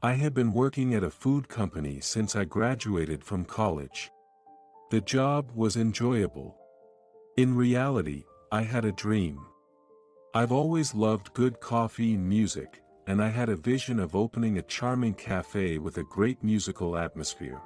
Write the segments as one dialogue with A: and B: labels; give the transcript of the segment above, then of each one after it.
A: I had been working at a food company since I graduated from college. The job was enjoyable. In reality, I had a dream. I've always loved good coffee and music, and I had a vision of opening a charming cafe with a great musical atmosphere.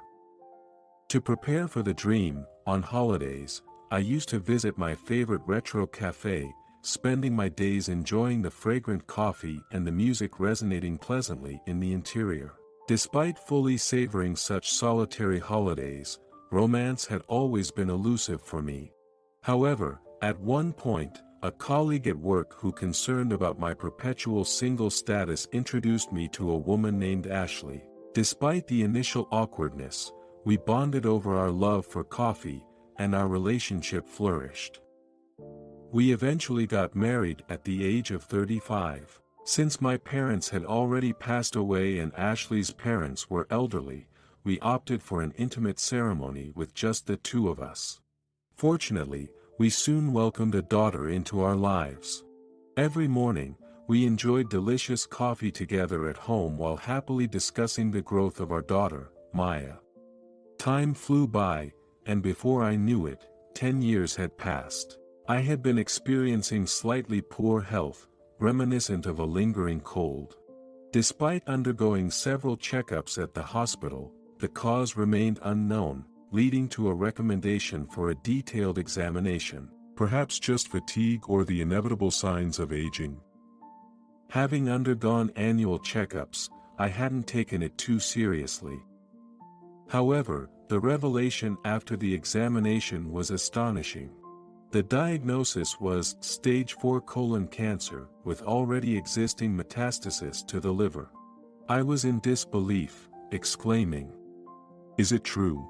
A: To prepare for the dream, on holidays, I used to visit my favorite retro cafe, spending my days enjoying the fragrant coffee and the music resonating pleasantly in the interior. Despite fully savoring such solitary holidays, romance had always been elusive for me. However, at one point, a colleague at work who concerned about my perpetual single status introduced me to a woman named Ashley. Despite the initial awkwardness, we bonded over our love for coffee, and our relationship flourished. We eventually got married at the age of 35. Since my parents had already passed away and Ashley's parents were elderly, we opted for an intimate ceremony with just the two of us. Fortunately, we soon welcomed a daughter into our lives. Every morning, we enjoyed delicious coffee together at home while happily discussing the growth of our daughter, Maya. Time flew by, and before I knew it, 10 years had passed. I had been experiencing slightly poor health, reminiscent of a lingering cold. Despite undergoing several checkups at the hospital, the cause remained unknown, leading to a recommendation for a detailed examination.
B: Perhaps just fatigue or the inevitable signs of aging.
A: Having undergone annual checkups, I hadn't taken it too seriously. However, the revelation after the examination was astonishing. The diagnosis was stage 4 colon cancer with already existing metastasis to the liver. I was in disbelief, exclaiming,
B: "Is it true?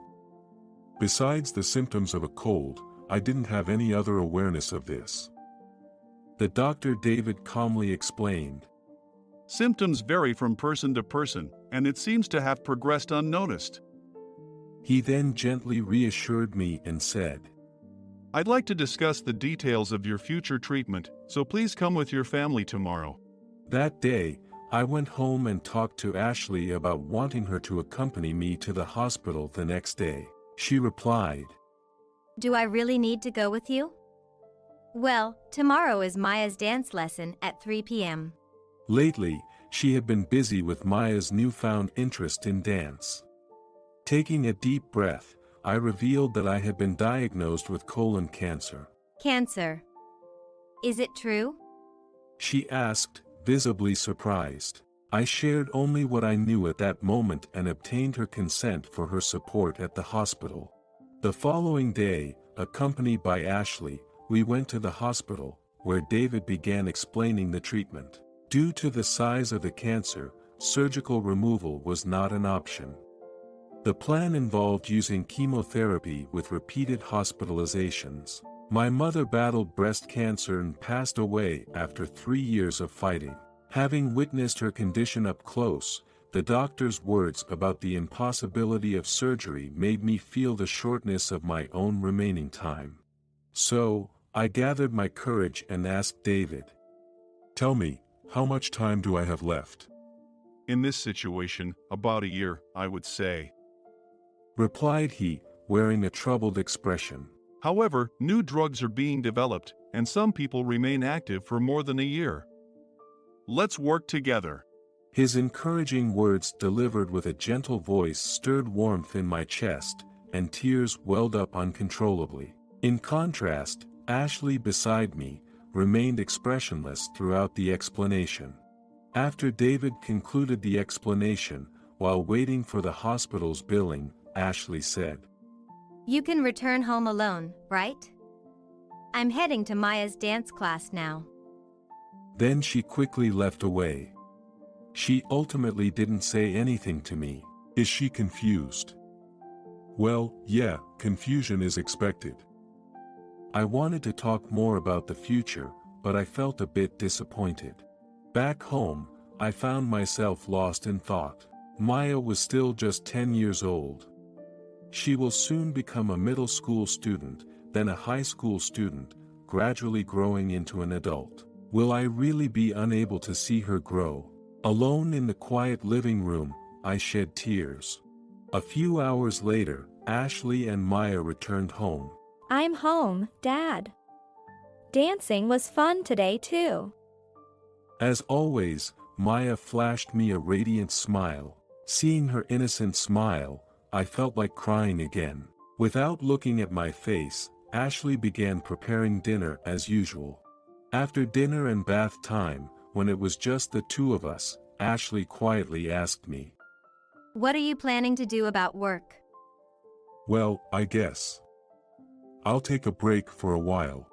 B: Besides the symptoms of a cold, I didn't have any other awareness of this."
A: The doctor David calmly explained,
C: "Symptoms vary from person to person, and it seems to have progressed unnoticed."
A: He then gently reassured me and said,
C: "I'd like to discuss the details of your future treatment, so please come with your family tomorrow."
A: That day, I went home and talked to Ashley about wanting her to accompany me to the hospital the next day. She replied,
D: "Do I really need to go with you? Well, tomorrow is Maya's dance lesson at 3 p.m.
A: Lately, she had been busy with Maya's newfound interest in dance. Taking a deep breath, I revealed that I had been diagnosed with colon cancer.
D: Cancer. Is it true?"
A: She asked, visibly surprised. I shared only what I knew at that moment and obtained her consent for her support at the hospital. The following day, accompanied by Ashley, we went to the hospital, where David began explaining the treatment. Due to the size of the cancer, surgical removal was not an option. The plan involved using chemotherapy with repeated hospitalizations. My mother battled breast cancer and passed away after 3 years of fighting. Having witnessed her condition up close, the doctor's words about the impossibility of surgery made me feel the shortness of my own remaining time. So, I gathered my courage and asked David,
B: "Tell me, how much time do I have left?"
C: "In this situation, about a year, I would say,"
A: replied he, wearing a troubled expression.
C: "However, new drugs are being developed, and some people remain active for more than a year. Let's work together."
A: His encouraging words delivered with a gentle voice stirred warmth in my chest, and tears welled up uncontrollably. In contrast, Ashley beside me remained expressionless throughout the explanation. After David concluded the explanation, while waiting for the hospital's billing, Ashley said,
D: "You can return home alone, right? I'm heading to Maya's dance class now."
A: Then she quickly left away. She ultimately didn't say anything to me.
B: Is she confused? Well, yeah, confusion is expected.
A: I wanted to talk more about the future, but I felt a bit disappointed. Back home, I found myself lost in thought. Maya was still just 10 years old. She will soon become a middle school student, then a high school student, gradually growing into an adult. Will I really be unable to see her grow? Alone in the quiet living room, I shed tears. A few hours later, Ashley and Maya returned home.
E: I'm home, Dad. Dancing was fun today too.
A: As always, Maya flashed me a radiant smile. Seeing her innocent smile, I felt like crying again. Without looking at my face, Ashley began preparing dinner as usual. After dinner and bath time, when it was just the two of us, Ashley quietly asked me,
D: What are you planning to do about work?
B: Well, I guess I'll take a break for a while.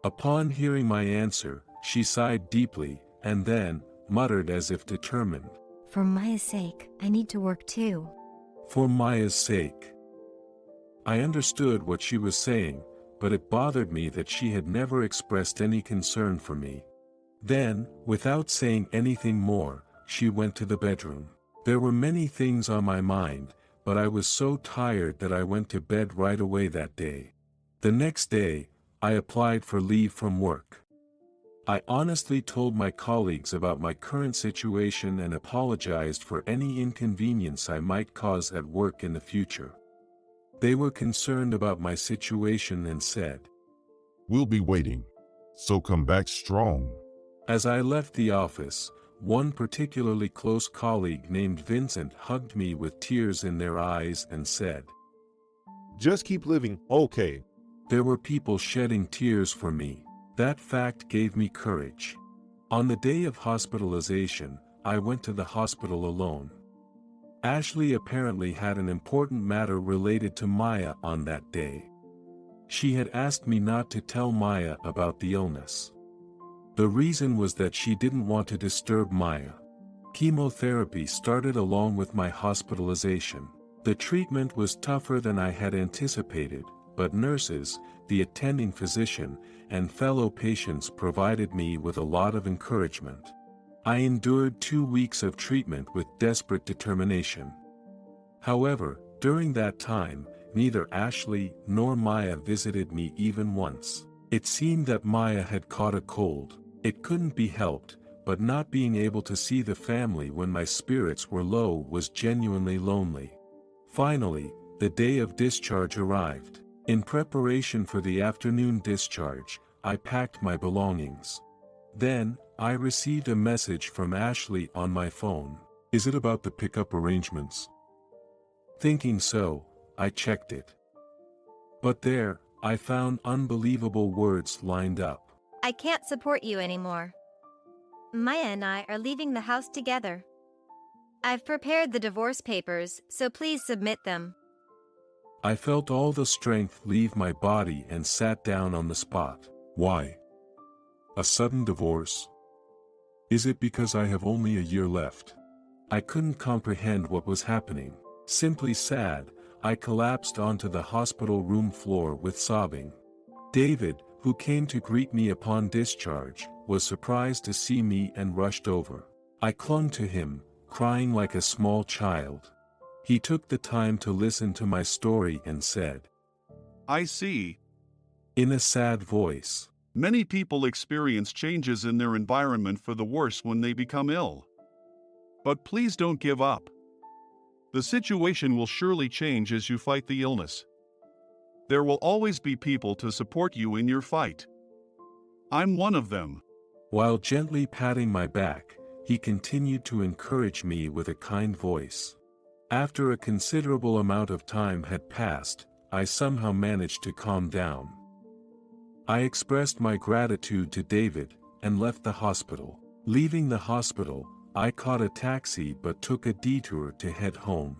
A: Upon hearing my answer, she sighed deeply, and then muttered as if determined,
D: For Maya's sake, I need to work too.
A: For Maya's sake. I understood what she was saying, but it bothered me that she had never expressed any concern for me. Then, without saying anything more, she went to the bedroom. There were many things on my mind, but I was so tired that I went to bed right away that day. The next day, I applied for leave from work. I honestly told my colleagues about my current situation and apologized for any inconvenience I might cause at work in the future. They were concerned about my situation and said,
B: We'll be waiting, so come back strong.
A: As I left the office, one particularly close colleague named Vincent hugged me with tears in their eyes and said,
F: Just keep living, okay?
A: There were people shedding tears for me. That fact gave me courage. On the day of hospitalization, I went to the hospital alone. Ashley apparently had an important matter related to Maya on that day. She had asked me not to tell Maya about the illness. The reason was that she didn't want to disturb Maya. Chemotherapy started along with my hospitalization. The treatment was tougher than I had anticipated, but nurses, the attending physician, and fellow patients provided me with a lot of encouragement. I endured 2 weeks of treatment with desperate determination. However, during that time, neither Ashley nor Maya visited me even once. It seemed that Maya had caught a cold. It couldn't be helped, but not being able to see the family when my spirits were low was genuinely lonely. Finally, the day of discharge arrived. In preparation for the afternoon discharge, I packed my belongings. Then, I received a message from Ashley on my phone.
B: Is it about the pickup arrangements?
A: Thinking so, I checked it. But there, I found unbelievable words lined up.
D: I can't support you anymore. Maya and I are leaving the house together. I've prepared the divorce papers, so please submit them.
A: I felt all the strength leave my body and sat down on the spot.
B: Why? A sudden divorce? Is it because I have only a year left?
A: I couldn't comprehend what was happening. Simply sad, I collapsed onto the hospital room floor with sobbing. David, who came to greet me upon discharge, was surprised to see me and rushed over. I clung to him, crying like a small child. He took the time to listen to my story and said,
C: I see.
A: in a sad voice,
C: Many people experience changes in their environment for the worse when they become ill. But please don't give up. The situation will surely change as you fight the illness. There will always be people to support you in your fight. I'm one of them.
A: While gently patting my back, he continued to encourage me with a kind voice. After a considerable amount of time had passed, I somehow managed to calm down. I expressed my gratitude to David, and left the hospital. Leaving the hospital, I caught a taxi but took a detour to head home.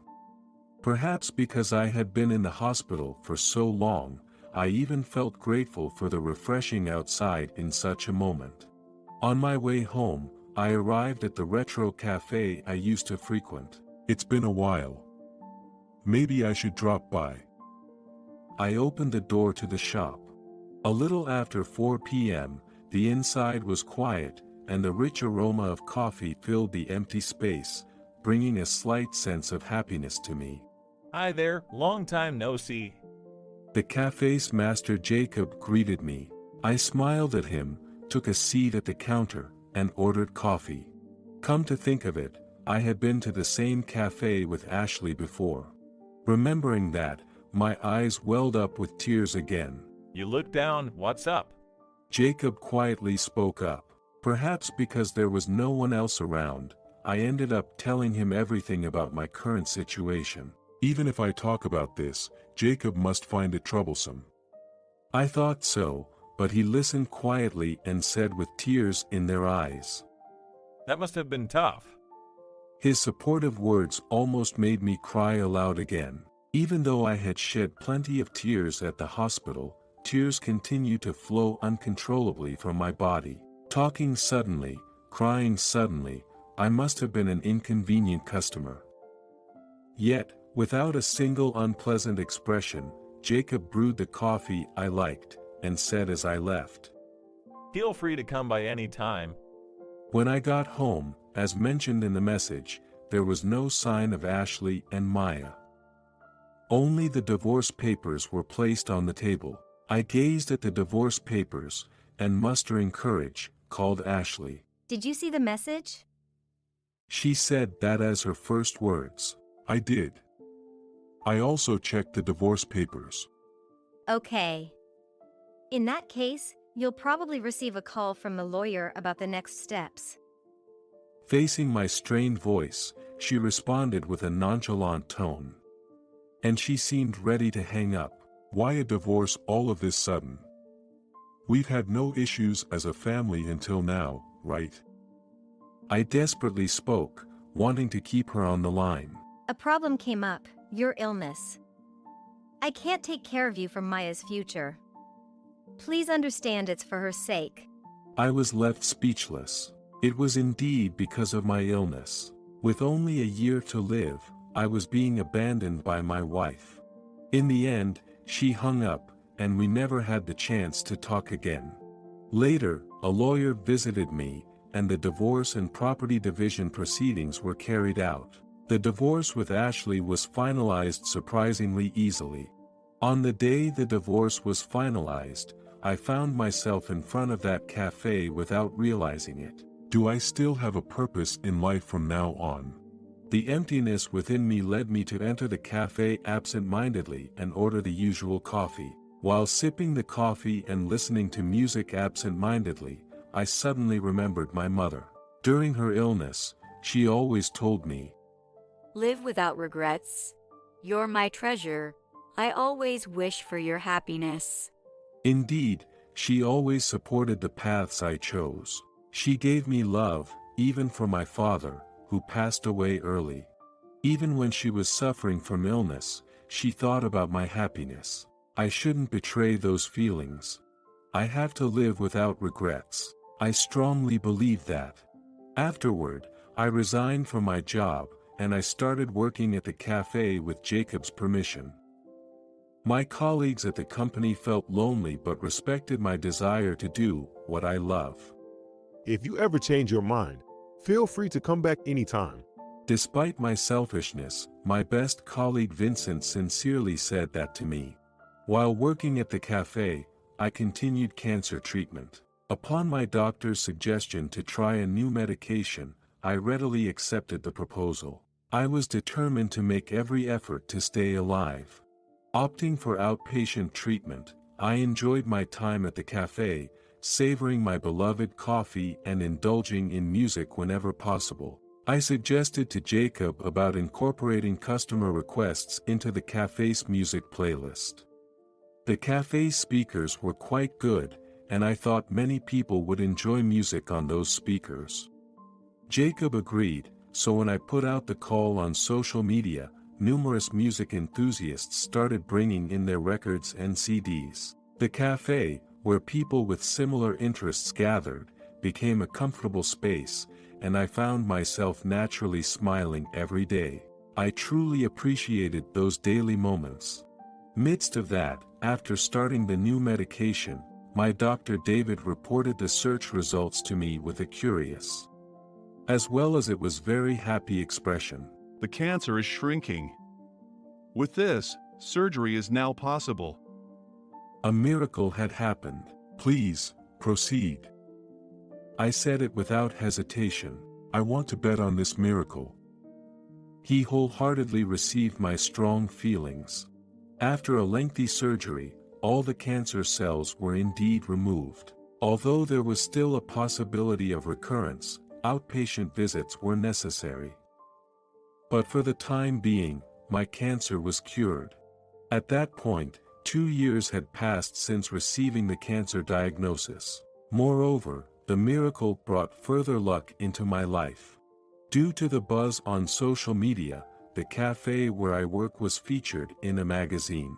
A: Perhaps because I had been in the hospital for so long, I even felt grateful for the refreshing outside in such a moment. On my way home, I arrived at the retro cafe I used to frequent.
B: It's been a while. Maybe I should drop by.
A: I opened the door to the shop. A little after 4 p.m., the inside was quiet, and the rich aroma of coffee filled the empty space, bringing a slight sense of happiness to me.
G: Hi there, long time no see.
A: The cafe's master Jacob greeted me. I smiled at him, took a seat at the counter, and ordered coffee. Come to think of it, I had been to the same cafe with Ashley before. Remembering that, my eyes welled up with tears again.
G: You look down, what's up?
A: Jacob quietly spoke up. Perhaps because there was no one else around, I ended up telling him everything about my current situation.
B: Even if I talk about this, Jacob must find it troublesome.
A: I thought so, but he listened quietly and said with tears in their eyes.
G: That must have been tough.
A: His supportive words almost made me cry aloud again. Even though I had shed plenty of tears at the hospital, tears continued to flow uncontrollably from my body. Talking suddenly, crying suddenly, I must have been an inconvenient customer. Yet, without a single unpleasant expression, Jacob brewed the coffee I liked, and said as I left,
G: Feel free to come by any time.
A: When I got home, as mentioned in the message, there was no sign of Ashley and Maya. Only the divorce papers were placed on the table. I gazed at the divorce papers, and mustering courage, called Ashley.
D: Did you see the message?
A: She said that as her first words.
B: I did. I also checked the divorce papers.
D: Okay. In that case, you'll probably receive a call from a lawyer about the next steps.
A: Facing my strained voice, she responded with a nonchalant tone. And she seemed ready to hang up.
B: Why a divorce all of this sudden? We've had no issues as a family until now, right?
A: I desperately spoke, wanting to keep her on the line.
D: A problem came up, your illness. I can't take care of you for Maya's future. Please understand it's for her sake.
A: I was left speechless. It was indeed because of my illness. With only a year to live, I was being abandoned by my wife. In the end, she hung up, and we never had the chance to talk again. Later, a lawyer visited me, and the divorce and property division proceedings were carried out. The divorce with Ashley was finalized surprisingly easily. On the day the divorce was finalized, I found myself in front of that cafe without realizing it.
B: Do I still have a purpose in life from now on?
A: The emptiness within me led me to enter the cafe absent-mindedly and order the usual coffee. While sipping the coffee and listening to music absent-mindedly, I suddenly remembered my mother. During her illness, she always told me,
H: Live without regrets. You're my treasure. I always wish for your happiness.
A: Indeed, she always supported the paths I chose. She gave me love, even for my father, who passed away early. Even when she was suffering from illness, she thought about my happiness. I shouldn't betray those feelings. I have to live without regrets. I strongly believe that. Afterward, I resigned from my job, and I started working at the cafe with Jacob's permission. My colleagues at the company felt lonely but respected my desire to do what I love.
F: If you ever change your mind, feel free to come back anytime.
A: Despite my selfishness, my best colleague Vincent sincerely said that to me. While working at the cafe, I continued cancer treatment. Upon my doctor's suggestion to try a new medication, I readily accepted the proposal. I was determined to make every effort to stay alive. Opting for outpatient treatment, I enjoyed my time at the cafe, savoring my beloved coffee and indulging in music whenever possible. I suggested to Jacob about incorporating customer requests into the cafe's music playlist. The cafe's speakers were quite good, and I thought many people would enjoy music on those speakers. Jacob agreed, so when I put out the call on social media, numerous music enthusiasts started bringing in their records and CDs. The cafe, where people with similar interests gathered, became a comfortable space, and I found myself naturally smiling every day. I truly appreciated those daily moments. Midst of that, after starting the new medication, my doctor David reported the search results to me with a curious, as well as it was very happy expression.
C: The cancer is shrinking. With this, surgery is now possible.
A: A miracle had happened.
B: Please, proceed.
A: I said it without hesitation. I want to bet on this miracle. He wholeheartedly received my strong feelings. After a lengthy surgery, all the cancer cells were indeed removed. Although there was still a possibility of recurrence, outpatient visits were necessary. But for the time being, my cancer was cured. At that point, 2 years had passed since receiving the cancer diagnosis. Moreover, the miracle brought further luck into my life. Due to the buzz on social media, the cafe where I work was featured in a magazine.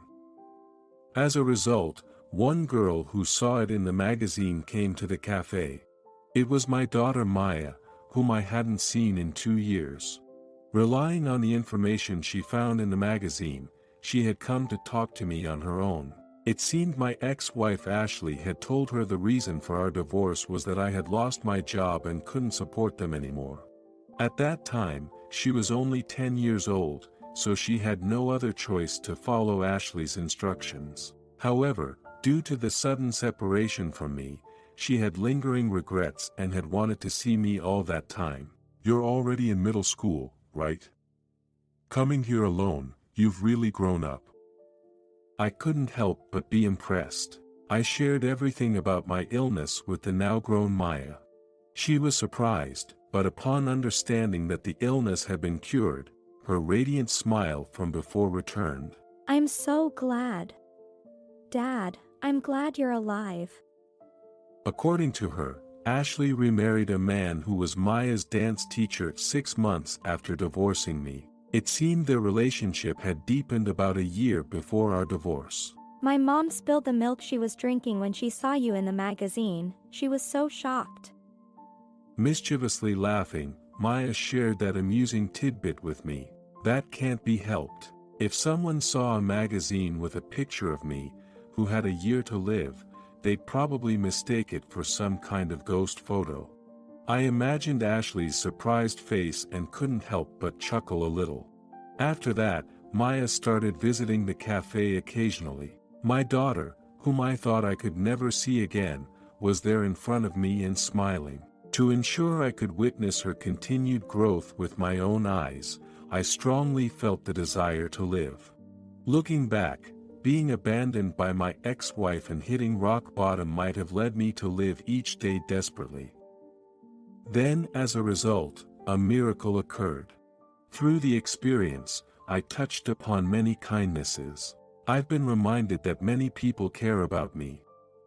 A: As a result, one girl who saw it in the magazine came to the cafe. It was my daughter Maya, whom I hadn't seen in 2 years. Relying on the information she found in the magazine, she had come to talk to me on her own. It seemed my ex-wife Ashley had told her the reason for our divorce was that I had lost my job and couldn't support them anymore. At that time, she was only 10 years old, so she had no other choice to follow Ashley's instructions. However, due to the sudden separation from me, she had lingering regrets and had wanted to see me all that time.
B: You're already in middle school, right? Coming here alone, you've really grown up.
A: I couldn't help but be impressed. I shared everything about my illness with the now-grown Maya. She was surprised, but upon understanding that the illness had been cured, her radiant smile from before returned.
E: I'm so glad. Dad, I'm glad you're alive.
A: According to her, Ashley remarried a man who was Maya's dance teacher 6 months after divorcing me. It seemed their relationship had deepened about a year before our divorce.
E: My mom spilled the milk she was drinking when she saw you in the magazine. She was so shocked.
A: Mischievously laughing, Maya shared that amusing tidbit with me. That can't be helped. If someone saw a magazine with a picture of me, who had a year to live, they'd probably mistake it for some kind of ghost photo. I imagined Ashley's surprised face and couldn't help but chuckle a little. After that, Maya started visiting the cafe occasionally. My daughter, whom I thought I could never see again, was there in front of me and smiling. To ensure I could witness her continued growth with my own eyes, I strongly felt the desire to live. Looking back, being abandoned by my ex-wife and hitting rock bottom might have led me to live each day desperately. Then, as a result, a miracle occurred. Through the experience, I touched upon many kindnesses. I've been reminded that many people care about me.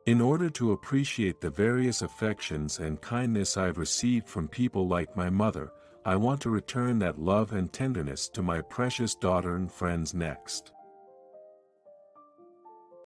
A: In order to appreciate the various affections and kindness I've received from people like my mother, I want to return that love and tenderness to my precious daughter and friends next.